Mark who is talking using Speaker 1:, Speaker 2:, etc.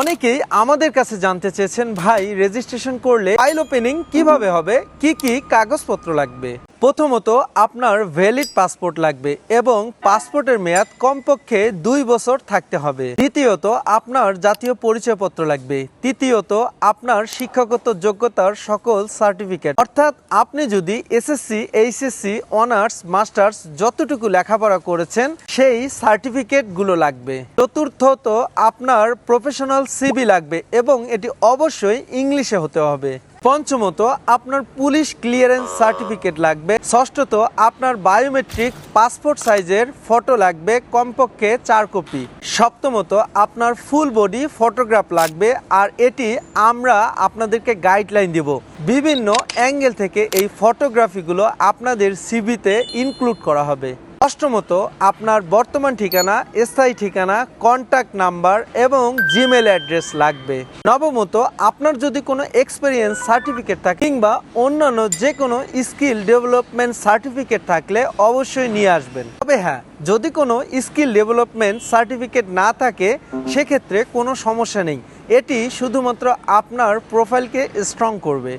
Speaker 1: অনেকেই আমাদের কাছে জানতে চেয়েছেন, ভাই রেজিস্ট্রেশন করলে ফাইল ওপেনিং কিভাবে হবে, কি কি কাগজপত্র লাগবে। প্রথমত আপনার ভ্যালিড পাসপোর্ট লাগবে এবং পাসপোর্টের মেয়াদ কমপক্ষে 2 বছর থাকতে হবে। দ্বিতীয়ত আপনার জাতীয় পরিচয়পত্র লাগবে। তৃতীয়ত আপনার শিক্ষাগত যোগ্যতার সকল সার্টিফিকেট, অর্থাৎ আপনি যদি এসএসসি, এইচএসসি, অনার্স, মাস্টার্স যতটুকু লেখাপড়া করেছেন সেই সার্টিফিকেটগুলো লাগবে। চতুর্থত আপনার প্রফেশনাল সিভি লাগবে এবং এটি অবশ্যই ইংলিশে হতে হবে। পঞ্চমত আপনার পুলিশ ক্লিয়ারেন্স সার্টিফিকেট লাগবে। ষষ্ঠত আপনার বায়োমেট্রিক পাসপোর্ট সাইজের ফটো লাগবে কমপক্ষে 4 কপি। সপ্তমত আপনার ফুল বডি ফটোগ্রাফ লাগবে, আর এটি আমরা আপনাদেরকে গাইডলাইন দেব। বিভিন্ন অ্যাঙ্গেল থেকে এই ফটোগ্রাফিগুলো আপনাদের সিভিতে ইনক্লুড করা হবে। অষ্টমত আপনার বর্তমান ঠিকানা, স্থায়ী ঠিকানা, কন্ট্যাক্ট নাম্বার এবং জিমেল অ্যাড্রেস লাগবে। নবমত আপনার যদি কোনো এক্সপেরিয়েন্স সার্টিফিকেট থাকে কিংবা অন্যান্য যে কোনো স্কিল ডেভেলপমেন্ট সার্টিফিকেট থাকলে অবশ্যই নিয়ে আসবেন। তবে হ্যাঁ, যদি কোনো স্কিল ডেভেলপমেন্ট সার্টিফিকেট না থাকে সেক্ষেত্রে কোনো সমস্যা নেই, এটি শুধুমাত্র আপনার প্রোফাইলকে স্ট্রং করবে।